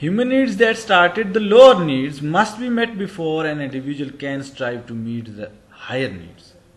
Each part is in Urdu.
human needs that started the lower needs must be met before an individual can strive to meet the higher needs.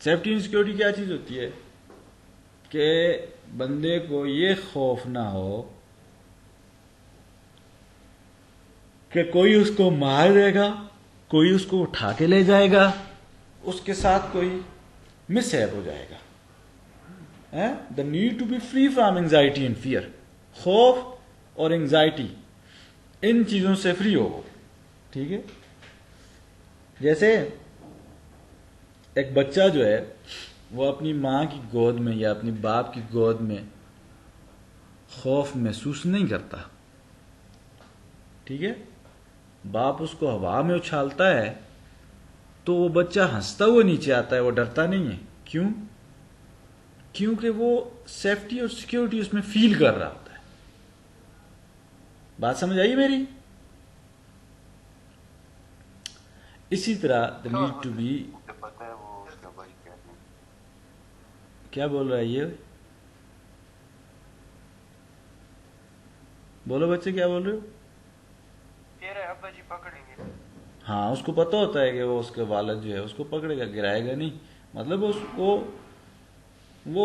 Safety and security کیا چیز ہوتی ہے کہ بندے کو یہ خوف نہ ہو کہ کوئی اس کو مار دے گا، کوئی اس کو اٹھا کے لے جائے گا، اس کے ساتھ کوئی مس ہیپ ہو جائے گا. The need to be free from anxiety and fear. خوف اور اینگزائٹی ان چیزوں سے فری ہو. ٹھیک ہے، جیسے ایک بچہ جو ہے وہ اپنی ماں کی گود میں یا اپنی باپ کی گود میں خوف محسوس نہیں کرتا. ٹھیک ہے، باپ اس کو ہوا میں اچھالتا ہے تو وہ بچہ ہنستا ہوا نیچے آتا ہے، وہ ڈرتا نہیں ہے. کیوں؟ کیونکہ وہ سیفٹی اور سیکیورٹی اس میں فیل کر رہا ہوتا ہے. بات سمجھ آئی میری؟ اسی طرح the need to be. کیا بول رہا ہے یہ؟ بولو بچے، کیا بول رہے ہو؟ ابا جی پکڑیں گے. ہاں، اس کو پتہ ہوتا ہے کہ وہ اس کے والد جو ہے اس کو پکڑے گا، گرائے گا نہیں. مطلب وہ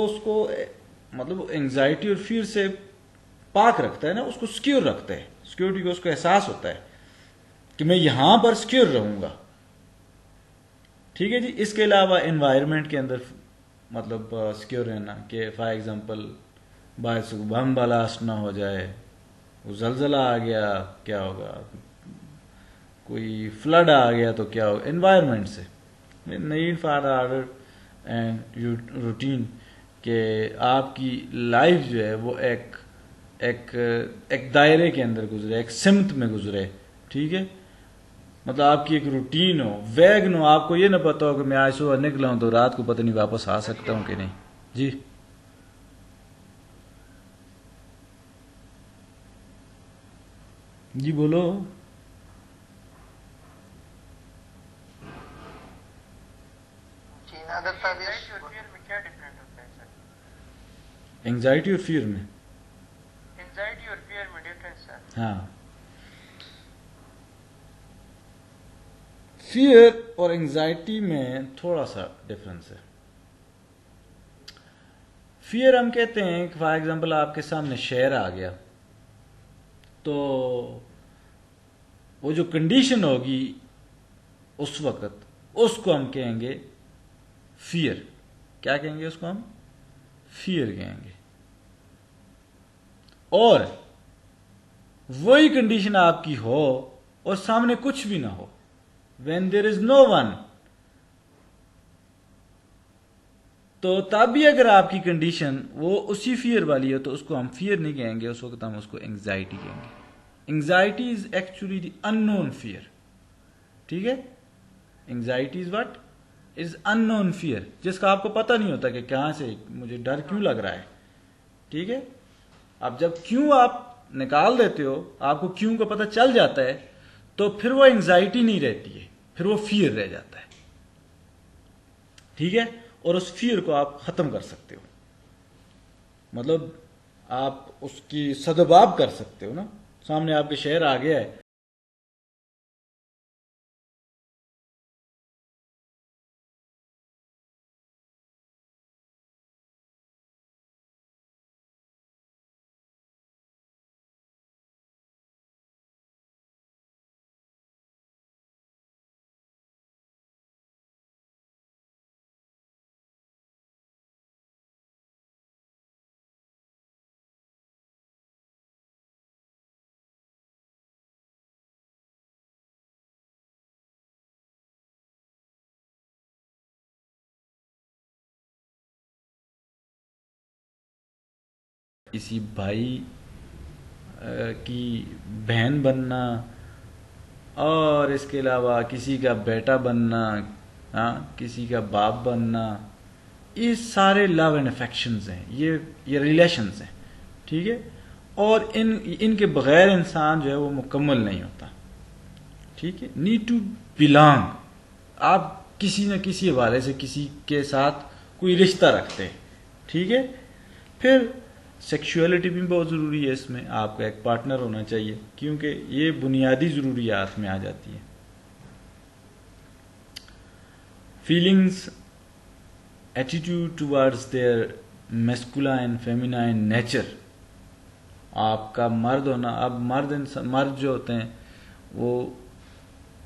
اس کو مطلب اینگزائٹی اور فیئر سے پاک رکھتا ہے نا، اس کو سیکیور رکھتا ہے. سیکیورٹی کو اس کو احساس ہوتا ہے کہ میں یہاں پر سیکیور رہوں گا. ٹھیک ہے جی. اس کے علاوہ انوائرمنٹ کے اندر مطلب سیکیور رہنا، کہ فار ایگزامپل باعث بم بلاسٹ نہ ہو جائے، وہ زلزلہ آ گیا کیا ہوگا، کوئی فلڈ آ گیا تو کیا ہوگا. انوائرمنٹ سے need for order and routine, کہ آپ کی لائف جو ہے وہ ایک دائرے کے اندر گزرے، ایک سمت میں گزرے. ٹھیک ہے، مطلب آپ کی ایک روٹین ہو، ویگ نو. آپ کو یہ نہ پتا ہو کہ میں آج صبح نکلا ہوں تو رات کو پتہ نہیں واپس آ سکتا ہوں کہ نہیں. جی جی بولو. اینگزائٹی اور فیئر میں ہاں، فیئر اور اینگزائٹی میں تھوڑا سا ڈفرنس ہے. فیئر ہم کہتے ہیں کہ فار ایگزامپل آپ کے سامنے شیر آ گیا تو وہ جو کنڈیشن ہوگی اس وقت اس کو ہم کہیں گے فیئر. کیا کہیں گے اس کو؟ ہم فیئر کہیں گے. اور وہی کنڈیشن آپ کی ہو اور سامنے کچھ بھی نہ ہو، when there is no one، تو تب بھی اگر آپ کی کنڈیشن وہ اسی فیئر والی ہے تو اس کو ہم فیئر نہیں کہیں گے، اس وقت ہم اس کو اینگزائٹی کہیں گے. Anxiety is actually the unknown fear. ٹھیک ہے، anxiety is what? Is unknown fear, جس کا آپ کو پتہ نہیں ہوتا کہ کہاں سے مجھے ڈر کیوں لگ رہا ہے. ٹھیک ہے، اب جب کیوں آپ نکال دیتے ہو، آپ کو کیوں کا پتہ چل جاتا ہے تو پھر وہ اینگزائٹی نہیں رہتی ہے، پھر وہ فیئر رہ جاتا ہے. ٹھیک ہے، اور اس فیئر کو آپ ختم کر سکتے ہو، مطلب آپ اس کی سدباب کر سکتے ہو نا. سامنے آپ کے شہر آ گیا ہے، کسی بھائی کی بہن بننا اور اس کے علاوہ کسی کا بیٹا بننا، ہاں کسی کا باپ بننا، یہ سارے لو اینڈ افیکشنز ہیں، یہ ریلیشنز ہیں. ٹھیک ہے، اور ان کے بغیر انسان جو ہے وہ مکمل نہیں ہوتا. ٹھیک ہے، نیڈ ٹو بلانگ. آپ کسی نہ کسی حوالے سے کسی کے ساتھ کوئی رشتہ رکھتے ہیں. ٹھیک ہے، پھر سیکشولیٹی بھی بہت ضروری ہے. اس میں آپ کا ایک پارٹنر ہونا چاہیے، کیونکہ یہ بنیادی ضروریات میں آ جاتی ہے. Feelings attitude towards their masculine feminine nature. آپ کا مرد ہونا، اب مرد جو ہوتے ہیں وہ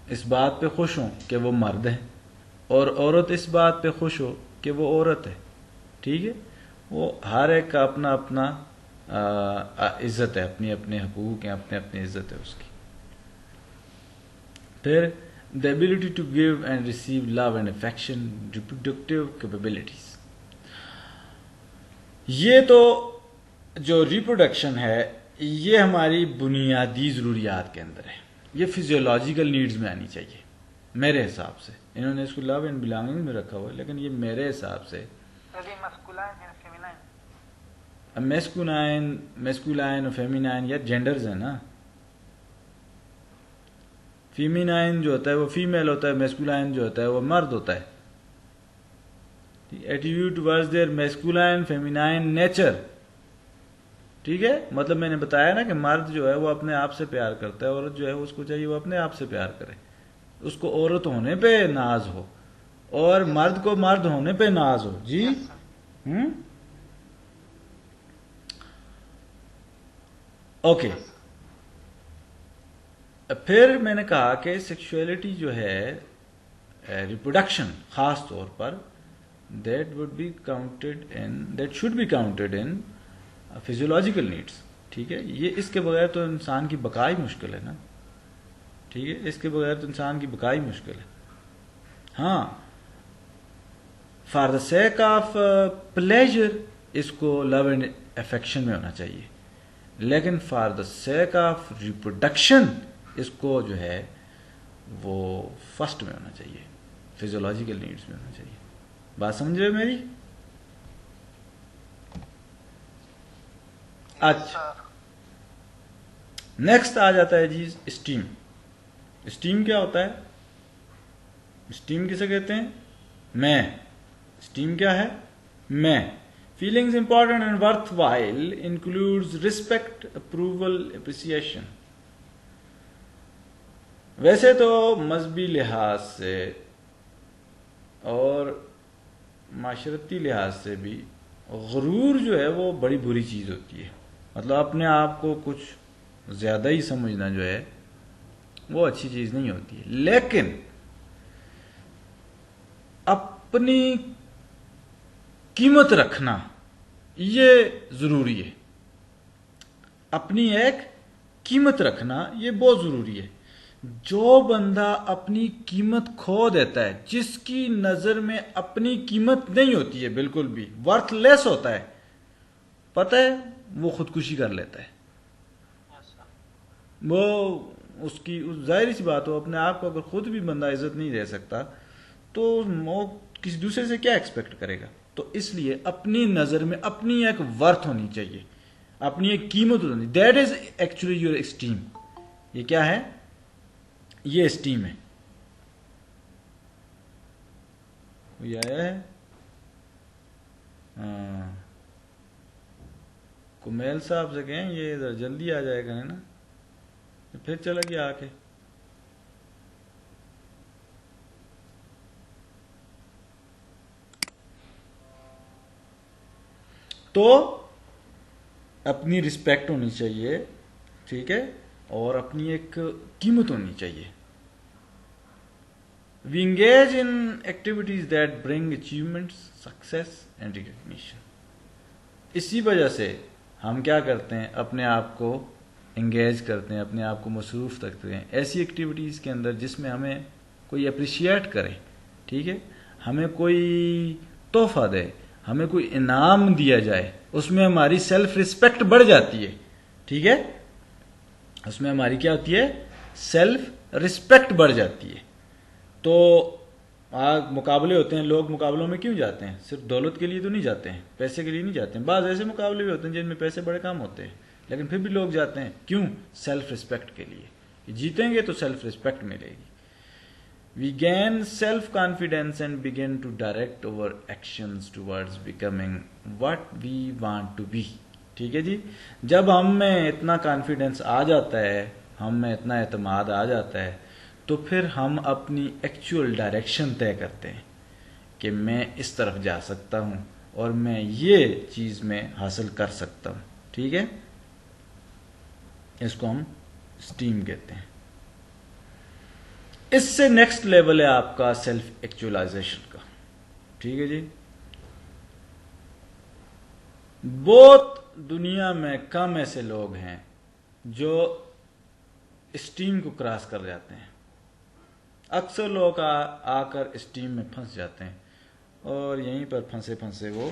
اس بات پہ خوش ہوں کہ وہ مرد ہیں، اور عورت اس بات پہ خوش ہو کہ وہ عورت ہے. ٹھیک ہے، وہ ہر ایک کا اپنا اپنا عزت ہے، اپنی اپنے حقوق ہیں، اپنے اپنی عزت ہے اس کی. پھر the ability to give and receive love and affection, reproductive capabilities. یہ تو جو ریپروڈکشن ہے یہ ہماری بنیادی ضروریات کے اندر ہے، یہ فزیولوجیکل نیڈز میں آنی چاہیے میرے حساب سے. انہوں نے اس کو لو اینڈ بلانگنگ میں رکھا ہوا ہے، لیکن یہ میرے حساب سے میسکولائن اور فیمینائن یا جینڈرز ہیں نا. فیمینائن جو ہوتا ہے وہ فیمیل ہوتا ہے، میسکولائن جو ہوتا ہے وہ مرد ہوتا ہے. Attitude towards their masculine feminine nature. ٹھیک ہے، مطلب میں نے بتایا نا کہ مرد جو ہے وہ اپنے آپ سے پیار کرتا ہے، عورت جو ہے اس کو چاہیے وہ اپنے آپ سے پیار کرے. اس کو عورت ہونے پہ ناز ہو اور مرد کو مرد ہونے پہ ناز ہو. جی اوکے. پھر میں نے کہا کہ سیکشولیٹی جو ہے ریپروڈکشن خاص طور پر that should be counted in physiological needs. ٹھیک ہے، یہ اس کے بغیر تو انسان کی بقائی مشکل ہے نا. ٹھیک ہے، اس کے بغیر تو انسان کی بقائی مشکل ہے. ہاں، for the sake of pleasure اس کو لو اینڈ افیکشن میں ہونا چاہیے، لیکن for the sake of reproduction اس کو جو ہے وہ فرسٹ میں ہونا چاہیے، فزیولوجیکل نیڈز میں ہونا چاہیے. بات سمجھ رہے میری؟ اچھا، نیکسٹ آ جاتا ہے جی اسٹیم. اسٹیم کیا ہوتا ہے؟ اسٹیم کسے کہتے ہیں؟ میں. اسٹیم کیا ہے؟ میں. Feelings important and worth while includes respect, approval, appreciation. ویسے تو مذہبی لحاظ سے اور معاشرتی لحاظ سے بھی غرور جو ہے وہ بڑی بری چیز ہوتی ہے. مطلب اپنے آپ کو کچھ زیادہ ہی سمجھنا جو ہے وہ اچھی چیز نہیں ہوتی ہے، لیکن اپنی قیمت رکھنا یہ ضروری ہے. اپنی ایک قیمت رکھنا یہ بہت ضروری ہے. جو بندہ اپنی قیمت کھو دیتا ہے، جس کی نظر میں اپنی قیمت نہیں ہوتی ہے، بالکل بھی ورتھ لیس ہوتا ہے، پتہ ہے وہ خودکشی کر لیتا ہے. وہ اس کی ظاہری سی بات ہو، اپنے آپ کو اگر خود بھی بندہ عزت نہیں دے سکتا تو وہ کسی دوسرے سے کیا ایکسپیکٹ کرے گا. تو اس لیے اپنی نظر میں اپنی ایک ورتھ ہونی چاہیے، اپنی ایک قیمت ہونی. That is actually your esteem. یہ کیا ہے؟ یہ اسٹیم ہے. کوئی آیا ہے؟ کمیل صاحب سے کہیں یہ ادھر جلدی آ جائے گا نا، پھر چلا گیا آ کے. تو اپنی رسپیکٹ ہونی چاہیے، ٹھیک ہے، اور اپنی ایک قیمت ہونی چاہیے. We engage in activities that bring achievements, success and recognition. اسی وجہ سے ہم کیا کرتے ہیں؟ اپنے آپ کو انگیج کرتے ہیں، اپنے آپ کو مصروف رکھتے ہیں ایسی ایکٹیویٹیز کے اندر جس میں ہمیں کوئی اپریشیٹ کرے. ٹھیک ہے، ہمیں کوئی تحفہ دے، ہمیں کوئی انعام دیا جائے، اس میں ہماری سیلف رسپیکٹ بڑھ جاتی ہے. ٹھیک ہے، اس میں ہماری کیا ہوتی ہے؟ سیلف رسپیکٹ بڑھ جاتی ہے. تو مقابلے ہوتے ہیں، لوگ مقابلوں میں کیوں جاتے ہیں؟ صرف دولت کے لیے تو نہیں جاتے ہیں، پیسے کے لیے نہیں جاتے ہیں. بعض ایسے مقابلے بھی ہوتے ہیں جن میں پیسے بڑے کام ہوتے ہیں، لیکن پھر بھی لوگ جاتے ہیں. کیوں؟ سیلف رسپیکٹ کے لیے. جیتیں گے تو سیلف رسپیکٹ ملے گی. We gain self-confidence and begin to direct our actions towards becoming what we want to be. ٹھیک ہے جی، جب ہم میں اتنا کانفیڈنس آ جاتا ہے، ہم میں اتنا اعتماد آ جاتا ہے، تو پھر ہم اپنی ایکچوئل ڈائریکشن طے کرتے ہیں. کہ میں اس طرف جا سکتا ہوں اور میں یہ چیز میں حاصل کر سکتا ہوں. ٹھیک ہے، اس کو ہم اسٹیم کہتے ہیں. اس سے نیکسٹ لیول ہے آپ کا سیلف ایکچولائزیشن کا. ٹھیک ہے جی. بہت دنیا میں کم ایسے لوگ ہیں جو اسٹیم کو کراس کر جاتے ہیں. اکثر لوگ آ کر اسٹیم میں پھنس جاتے ہیں اور یہیں پر پھنسے پھنسے وہ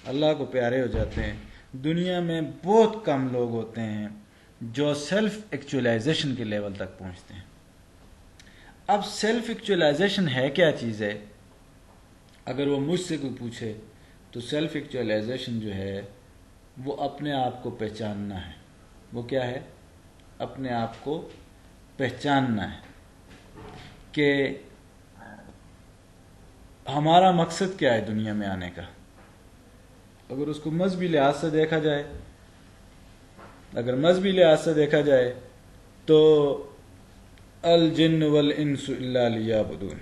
اللہ کو پیارے ہو جاتے ہیں. دنیا میں بہت کم لوگ ہوتے ہیں جو سیلف ایکچولائزیشن کے لیول تک پہنچتے ہیں. اب سیلف ایکچولائزیشن ہے کیا چیز ہے؟ اگر وہ مجھ سے کوئی پوچھے تو سیلف ایکچولائزیشن جو ہے وہ اپنے آپ کو پہچاننا ہے. وہ کیا ہے؟ اپنے آپ کو پہچاننا ہے کہ ہمارا مقصد کیا ہے دنیا میں آنے کا. اگر اس کو مذہبی لحاظ سے دیکھا جائے، تو الجن والانس الا لیعبدون،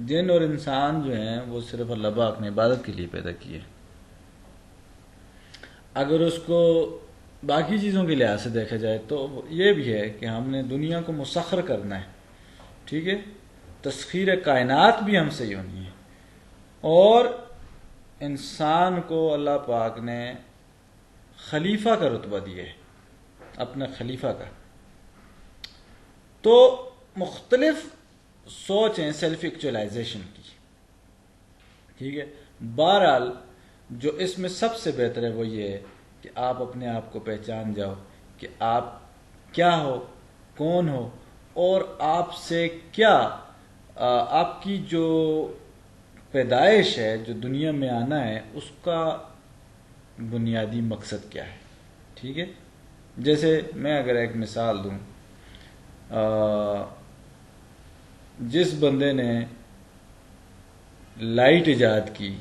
جن اور انسان جو ہیں وہ صرف اللہ پاک نے عبادت کے لیے پیدا کیے. اگر اس کو باقی چیزوں کے لحاظ سے دیکھا جائے تو یہ بھی ہے کہ ہم نے دنیا کو مسخر کرنا ہے. ٹھیک ہے، تسخیر کائنات بھی ہم سے ہی ہونی ہے. اور انسان کو اللہ پاک نے خلیفہ کا رتبہ دیا ہے، اپنا خلیفہ کا. تو مختلف سوچ ہیں سیلف ایکچولائزیشن کی. ٹھیک ہے، بہرحال جو اس میں سب سے بہتر ہے وہ یہ ہے کہ آپ اپنے آپ کو پہچان جاؤ کہ آپ کیا ہو، کون ہو، اور آپ سے کیا آپ کی جو پیدائش ہے، جو دنیا میں آنا ہے، اس کا بنیادی مقصد کیا ہے. ٹھیک ہے، جیسے میں اگر ایک مثال دوں، جس بندے نے لائٹ ایجاد کی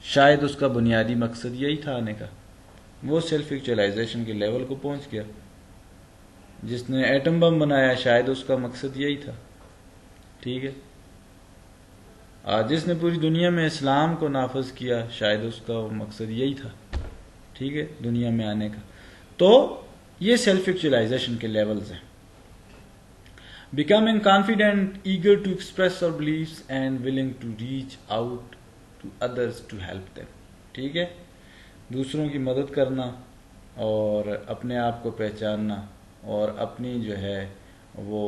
شاید اس کا بنیادی مقصد یہی تھا آنے کا، وہ سیلف ایکچولائزیشن کے لیول کو پہنچ گیا. جس نے ایٹم بم بنایا شاید اس کا مقصد یہی تھا. ٹھیک ہے، جس نے پوری دنیا میں اسلام کو نافذ کیا شاید اس کا مقصد یہی تھا. ٹھیک ہے، دنیا میں آنے کا. تو یہ سیلف ایکچولائزیشن کے لیولز ہیں. Becoming confident, eager to express our beliefs and willing to reach out to others to help them. ٹھیک ہے، دوسروں کی مدد کرنا اور اپنے آپ کو پہچاننا اور اپنی جو ہے وہ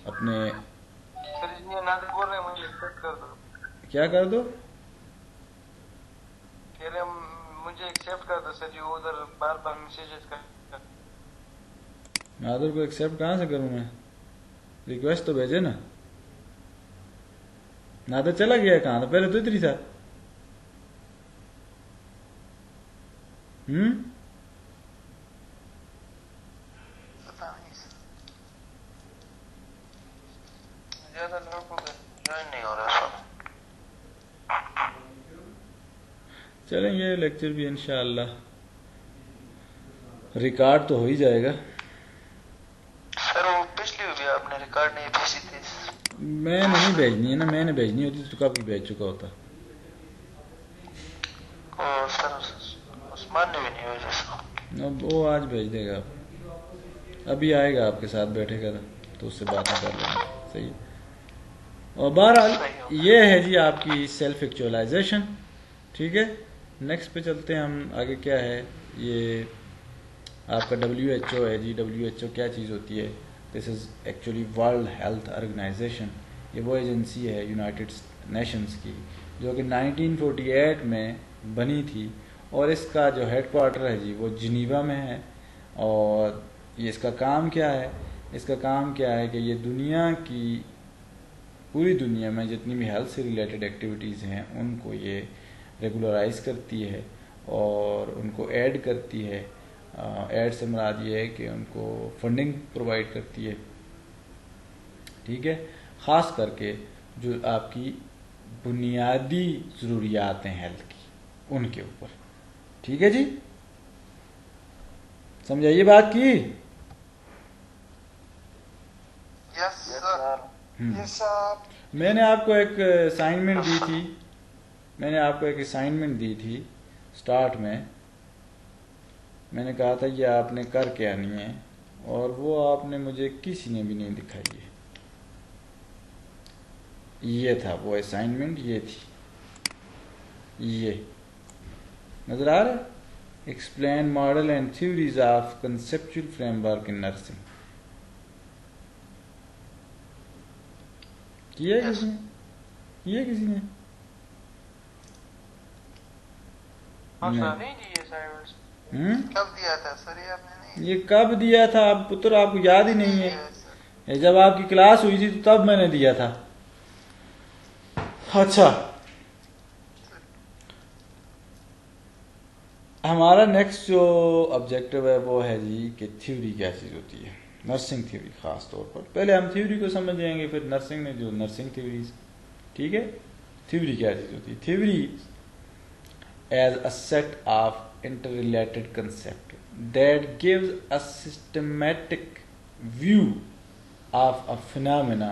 اپنے سر یہ نادر بول رہے ہیں مجھے ایکسیپٹ کر دو. کیا کر دو؟ کہہ رہے ہیں مجھے ایکسیپٹ کر دو سر جی، وہ ادھر بار بار میسیجز کر. نادر کو ایکسیپٹ کہاں سے کروں میں؟ ریکویسٹ تو بھیجے نا. نادر چلا گیا کہاں تھا؟ پہلے تو ادھر ہی تھا. زیادہ لوگوں کو جوائن نہیں ہو رہا. چلیں یہ لیکچر بھی انشاءاللہ ریکارڈ تو ہو ہی جائے گا. سر وہ پچھلی بھی آپ نے ریکارڈ نہیں بھیجی تھی. میں نہیں بھیجنی ہے نا، میں نے بھیجنی ہوتی تو کب کی بھیج چکا ہوتا. سر عثمان نے بھی نہیں بھیجا. اب وہ آج بھیج دے گا. ابھی آئے گا آپ کے ساتھ بیٹھے گا تو اس سے باتیں کر لیں گے. صحیح ہے. اور بہرحال یہ ہے جی آپ کی سیلف ایکچولائزیشن. ٹھیک ہے، نیکسٹ پہ چلتے ہیں ہم. آگے کیا ہے؟ یہ آپ کا WHO ہے جی. WHO کیا چیز ہوتی ہے؟ This is actually World Health Organization. یہ وہ ایجنسی ہے یونائٹڈ نیشنز کی جو کہ 1948 میں بنی تھی، اور اس کا جو ہیڈ کوارٹر ہے جی وہ جنیوا میں ہے. اور یہ اس کا کام کیا ہے؟ اس کا کام کیا ہے کہ یہ دنیا کی پوری دنیا میں جتنی بھی ہیلتھ سے ریلیٹڈ ایکٹیویٹیز ہیں ان کو یہ ریگولرائز کرتی ہے اور ان کو ایڈ کرتی ہے. ایڈ سے مراد یہ ہے کہ ان کو فنڈنگ پرووائڈ کرتی ہے. ٹھیک ہے، خاص کر کے جو آپ کی بنیادی ضروریات ہیں ہیلتھ کی ان کے اوپر. ٹھیک ہے جی، سمجھائیے بات کی. یس سر. یس سر. میں نے آپ کو ایک اسائنمنٹ دی تھی سٹارٹ میں نے کہا تھا یہ آپ نے کر کے آنی ہے، اور وہ آپ نے مجھے کسی نے بھی نہیں دکھائی ہے. یہ تھا وہ اسائنمنٹ، یہ تھی، یہ نظر آ رہا ہے. Explain model and theories of conceptual frame work in nursing. کیا کسی نے؟ یہ کسی نے کب دیا تھا سر؟ یہ کب دیا تھا اب پتر آپ کو یاد ہی نہیں ہے. جب آپ کی کلاس ہوئی تھی تو تب میں نے دیا تھا. اچھا، ہمارا نیکسٹ جو آبجیکٹو ہے وہ ہے جی کہ تھیوری کیا چیز ہوتی ہے، نرسنگ تھیوری. خاص طور پر پہلے ہم تھیوری کو سمجھ جائیں گے، پھر نرسنگ میں جو نرسنگ تھیوریز. ٹھیک ہے، تھیوری کیا چیز ہوتی ہے؟ Theory is a set of interrelated concept that gives a systematic view of a phenomena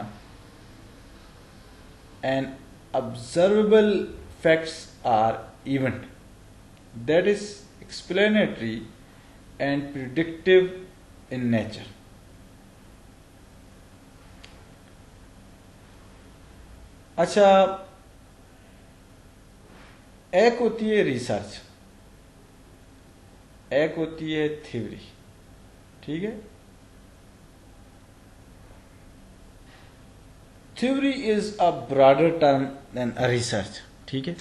and observable facts or event that is explanatory and predictive in nature. اچھا، ایک ہوتی ہے ریسرچ، ایک ہوتی ہے تھیوری. ٹھیک ہے، theory is a broader term than a research. ٹھیک ہے،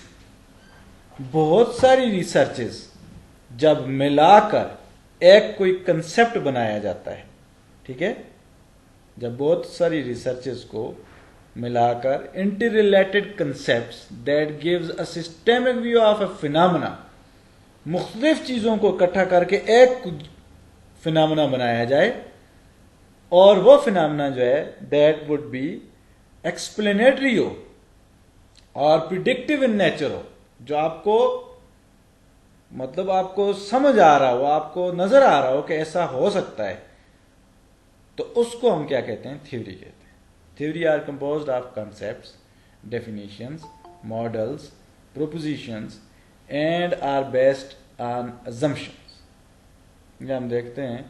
بہت ساری ریسرچز جب ملا کر ایک کوئی کنسپٹ بنایا جاتا ہے. ٹھیک ہے، جب بہت ساری ریسرچز کو ملا کر interrelated concepts that gives a systemic view of a phenomena, مختلف چیزوں کو اکٹھا کر کے ایک فینامنا بنایا جائے، اور وہ فینامنا جو ہے دیٹ وڈ بی ایکسپلینیٹری ہو اور پریڈکٹیو ان نیچر ہو، جو آپ کو مطلب آپ کو سمجھ آ رہا ہو، آپ کو نظر آ رہا ہو کہ ایسا ہو سکتا ہے، تو اس کو ہم کیا کہتے ہیں؟ تھیوری کہتے ہیں. Theory are composed of concepts, definitions, models, propositions and are based on assumptions. یہ ہم دیکھتے ہیں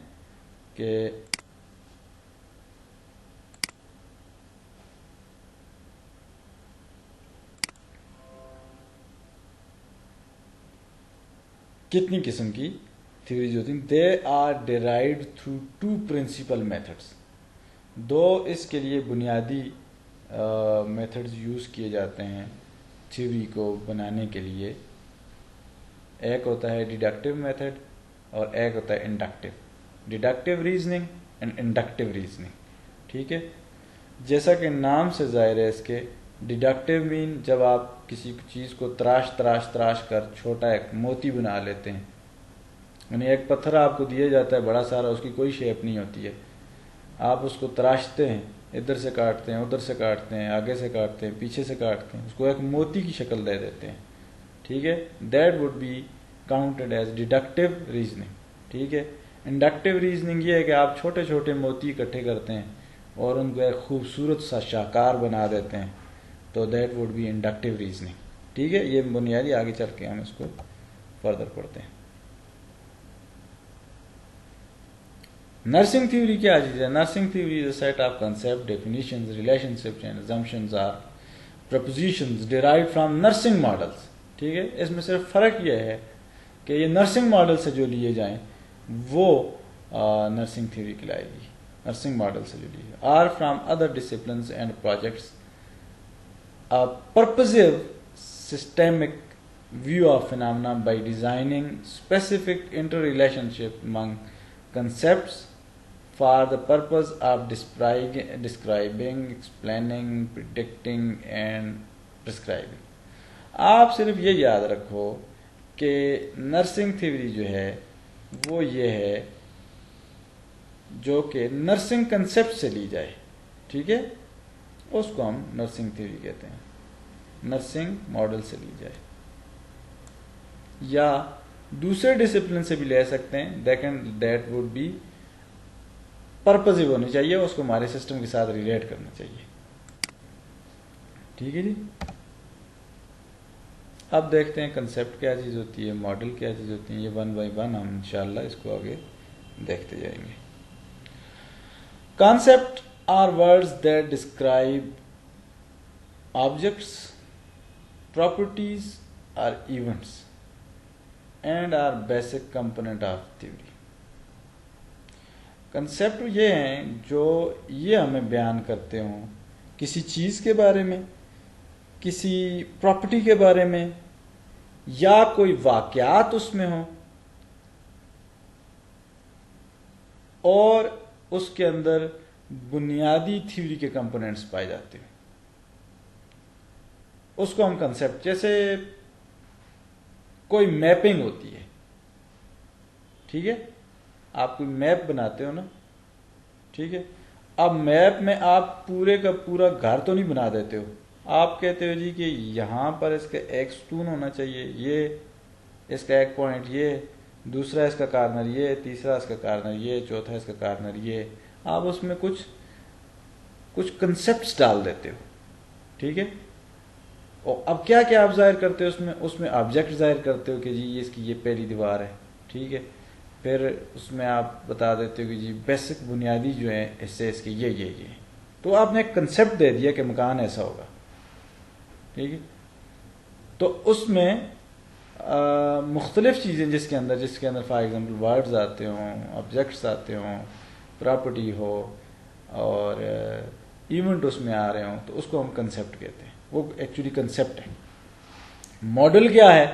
کہ کتنی قسم کی تھیوریز ہوتی ہیں. They are derived through 2 principal methods. 2 اس کے لیے بنیادی میتھڈز یوز کیے جاتے ہیں تھیوری کو بنانے کے لیے. ایک ہوتا ہے ڈیڈکٹیو میتھڈ اور ایک ہوتا ہے inductive. Deductive reasoning and inductive reasoning. ٹھیک ہے، جیسا کہ نام سے ظاہر ہے اس کے، ڈیڈکٹیو مین جب آپ کسی چیز کو تراش کر چھوٹا ایک موتی بنا لیتے ہیں. یعنی ایک پتھر آپ کو دیا جاتا ہے بڑا سارا، اس کی کوئی شیپ نہیں ہوتی ہے، آپ اس کو تراشتے ہیں، ادھر سے کاٹتے ہیں، ادھر سے کاٹتے ہیں، آگے سے کاٹتے ہیں، پیچھے سے کاٹتے ہیں، اس کو ایک موتی کی شکل دے دیتے ہیں. ٹھیک ہے، that would be counted as deductive reasoning. ٹھیک ہے، انڈکٹیو ریزننگ یہ ہے کہ آپ چھوٹے چھوٹے موتی اکٹھے کرتے ہیں اور ان کو ایک خوبصورت سا شاہکار بنا دیتے ہیں، تو that would be inductive reasoning. ٹھیک ہے، یہ بنیادی، آگے چل کے ہم اس کو فردر پڑھتے ہیں. نرسنگ تھیوری کیا چیز ہے؟ Nursing theory is a set of concept, definitions, relationships and assumptions اور propositions derived from nursing models. ٹھیک ہے، اس میں صرف فرق یہ ہے کہ یہ نرسنگ ماڈل سے جو لیے جائیں وہ نرسنگ تھیوری کہلائے گی. نرسنگ ماڈل سے جو لیے are from other disciplines and projects. purposive systemic view of phenomena by designing specific interrelationship among concepts for the purpose of describing, explaining, predicting and prescribing. آپ صرف یہ یاد رکھو کہ نرسنگ تھیوری جو ہے وہ یہ ہے جو کہ نرسنگ کنسپٹ سے لی جائے. ٹھیک ہے، اس کو ہم نرسنگ تھیوری کہتے ہیں. نرسنگ ماڈل سے لی جائے یا دوسرے ڈسپلن سے بھی لے سکتے ہیں، لیکن دیٹ وڈ بی پرپزیو ہونی چاہیے، اس کو ہمارے سسٹم کے ساتھ ریلیٹ کرنا چاہیے. ٹھیک ہے جی. اب دیکھتے ہیں کنسیپٹ کیا چیز ہوتی ہے, ماڈل کیا چیز ہوتی ہے. یہ 1 بائی 1 ہم انشاءاللہ اس کو آگے دیکھتے جائیں گے. Concept are words that describe objects, properties اور events and are basic component of theory. Concept یہ ہیں جو یہ ہمیں بیان کرتے ہوں کسی چیز کے بارے میں, کسی پراپرٹی کے بارے میں, یا کوئی واقعات اس میں ہوں اور اس کے اندر بنیادی تھیوری کے کمپوننٹس پائے جاتے ہیں. اس کو ہم کنسیپٹ, جیسے کوئی میپنگ ہوتی ہے, ٹھیک ہے, آپ کوئی میپ بناتے ہو نا, ٹھیک ہے. اب میپ میں آپ پورے کا پورا گھر تو نہیں بنا دیتے ہو, آپ کہتے ہو جی کہ یہاں پر اس کا ایک ستون ہونا چاہیے, یہ اس کا ایک پوائنٹ, یہ دوسرا اس کا کارنر, یہ تیسرا اس کا کارنر, یہ چوتھا اس کا کارنر, یہ آپ اس میں کچھ کنسیپٹس ڈال دیتے ہو, ٹھیک ہے. اور اب کیا کیا آپ ظاہر کرتے ہو اس میں آبجیکٹ ظاہر کرتے ہو کہ جی اس کی یہ پہلی دیوار ہے, ٹھیک ہے. پھر اس میں آپ بتا دیتے ہو کہ جی بیسک بنیادی جو ہیں حصے اس کے یہ. تو آپ نے ایک کنسیپٹ دے دیا کہ مکان ایسا ہوگا, ٹھیک ہے. تو اس میں مختلف چیزیں جس کے اندر فار ایگزامپل ورڈز آتے ہوں, آبجیکٹس آتے ہوں, پراپرٹی ہو اور ایونٹ اس میں آ رہے ہوں, تو اس کو ہم کنسیپٹ کہتے ہیں. وہ ایکچولی کنسیپٹ ہے. ماڈل کیا ہے؟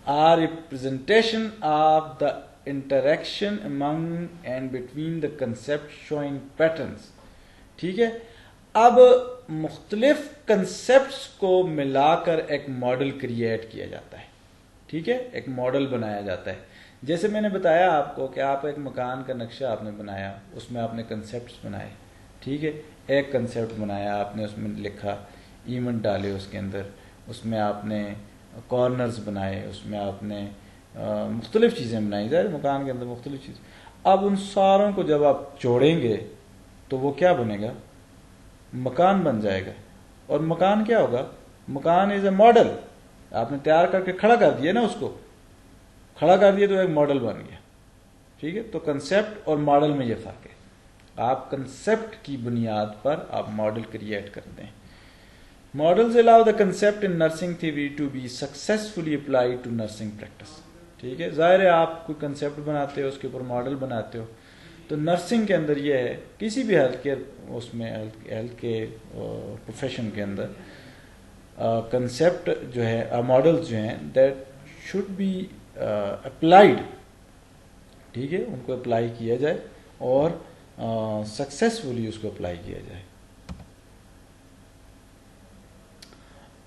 Are representation of the interaction among and between the concept showing patterns, ٹھیک ہے. اب مختلف کنسیپٹس کو ملا کر ایک ماڈل کریٹ کیا جاتا ہے, ٹھیک ہے, ایک ماڈل بنایا جاتا ہے. جیسے میں نے بتایا آپ کو کہ آپ ایک مکان کا نقشہ آپ نے بنایا, اس میں آپ نے کنسیپٹس بنائے, ٹھیک ہے. ایک کنسیپٹ بنایا آپ نے, اس میں لکھا, ایونٹ ڈالے اس کے اندر, اس میں آپ نے کارنرز بنائے, اس میں آپ نے مختلف چیزیں بنائی, ظاہر مکان کے اندر مختلف چیز. اب ان ساروں کو جب آپ جوڑیں گے تو وہ کیا بنے گا؟ مکان بن جائے گا. اور مکان کیا ہوگا؟ مکان از اے ماڈل. آپ نے تیار کر کے کھڑا کر دیا نا, اس کو کھڑا کر دیا تو ایک ماڈل بن گیا, ٹھیک ہے. تو کنسیپٹ اور ماڈل میں یہ فرق ہے. آپ کنسیپٹ کی بنیاد پر آپ ماڈل کریٹ کرتے ہیں. Models allow the concept in nursing theory to be successfully applied to nursing practice. ٹھیک ہے. ظاہر ہے آپ کوئی کنسیپٹ بناتے ہو, اس کے اوپر ماڈل بناتے ہو, تو نرسنگ کے اندر یہ ہے, کسی بھی ہیلتھ کیئر اس میں ہیلتھ کے پروفیشن کے اندر کنسیپٹ جو ہے, ماڈلز جو ہیں, دیٹ شوڈ بی اپلائیڈ, ٹھیک ہے. ان کو اپلائی کیا جائے اور سکسیسفلی اس کو اپلائی کیا جائے.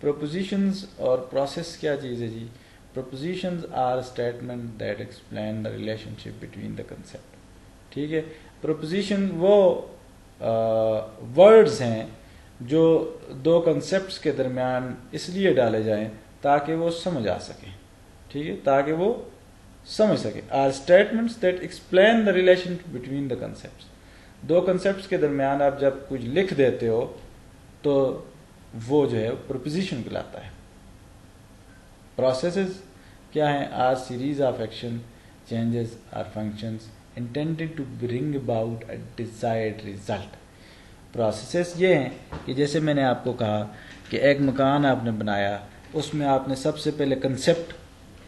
پروپوزیشنز اور پروسیس کیا چیز ہے جی؟ Propositions are statement that explain the relationship between the concept, ٹھیک ہے. پروپوزیشن وہ ورڈز ہیں جو دو کنسیپٹس کے درمیان اس لیے ڈالے جائیں تاکہ وہ سمجھ آ سکیں, ٹھیک ہے, تاکہ وہ سمجھ سکیں. Are statements that explain the relation between the concepts. دو کنسیپٹس کے درمیان آپ جب کچھ لکھ دیتے ہو تو وہ جو ہے پروپوزیشن کہلاتا ہے. پروسیسز کیا ہیں؟ Are series of action changes or functions intended to bring about a desired result. Processes یہ ہیں کہ جیسے میں نے آپ کو کہا کہ ایک مکان آپ نے بنایا, اس میں آپ نے سب سے پہلے کنسیپٹ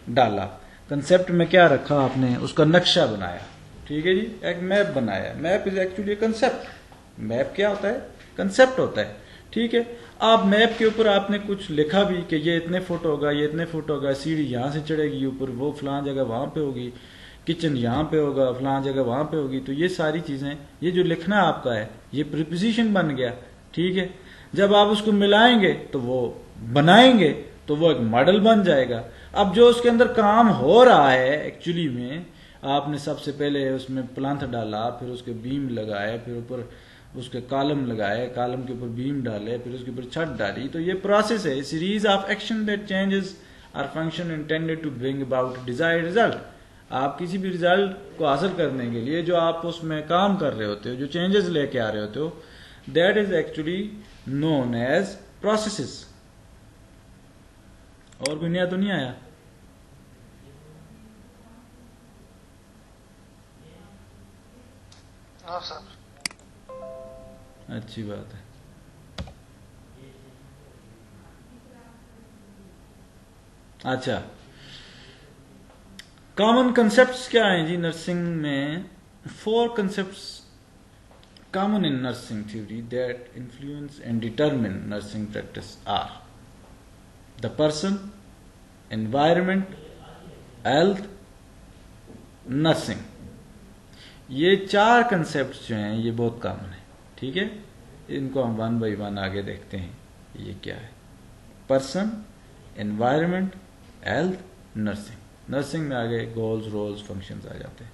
ڈالا. کنسیپٹ میں کیا رکھا آپ نے؟ اس کا نقشہ بنایا, ٹھیک ہے جی. ایک میپ بنایا. Map is actually concept. Map کیا ہوتا ہے؟ کنسیپٹ ہوتا ہے, ٹھیک ہے. آپ میپ کے اوپر آپ نے کچھ لکھا بھی کہ یہ اتنے فٹ ہوگا, یہ اتنے فٹ ہوگا, سیڑھی یہاں سے چڑھے گی اوپر, وہ فلاں جگہ وہاں پہ ہوگی, کچن یہاں پہ ہوگا, فلاں جگہ وہاں پہ ہوگی. تو یہ ساری چیزیں, یہ جو لکھنا آپ کا ہے یہ پریپوزیشن بن گیا, ٹھیک ہے. جب آپ اس کو ملائیں گے تو وہ بنائیں گے تو وہ ایک ماڈل بن جائے گا. اب جو اس کے اندر کام ہو رہا ہے ایکچولی میں, آپ نے سب سے پہلے اس میں پلانتھ ڈالا, پھر اس کے بیم لگائے, پھر اوپر اس کے کالم لگائے, کالم کے اوپر بیم ڈالے, پھر اس کے اوپر چھت ڈالی. تو یہ پروسیس ہے, series of action that changes or function intended to bring about desired result. آپ کسی بھی ریزلٹ کو حاصل کرنے کے لیے جو آپ اس میں کام کر رہے ہوتے ہو, جو چینجز لے کے آ رہے ہوتے ہو, that is actually known as processes, اور کوئی نیا تو نہیں آیا؟ نو سر. اچھی بات ہے. اچھا، کامن کنسپٹس کیا ہیں جی نرسنگ میں؟ 4 concepts common in nursing theory that influence and determine nursing practice are the person, environment, health, nursing. یہ 4 concepts جو ہیں یہ بہت کامن ہیں. ٹھیک ہے، ان کو ہم 1 by 1 آگے دیکھتے ہیں. یہ کیا ہے؟ Person, environment, health, nursing. Nursing میں آگے گولز، رولز، فنکشنز آ جاتے ہیں.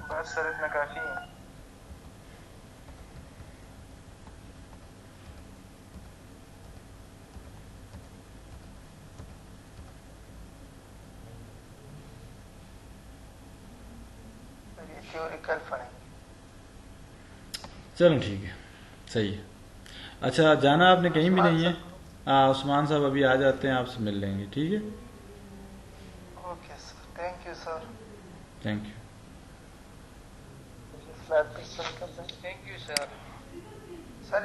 بس سر اتنا کافی ہے. تھیوری کل پڑھیں گے. چلو ٹھیک ہے، صحیح ہے. اچھا، جانا آپ نے کہیں بھی نہیں ہے؟ ہاں، عثمان صاحب ابھی آ جاتے ہیں، آپ سے مل لیں گے. ٹھیک ہے، okay sir. Thank you sir. Thank you. Thank you sir. Sir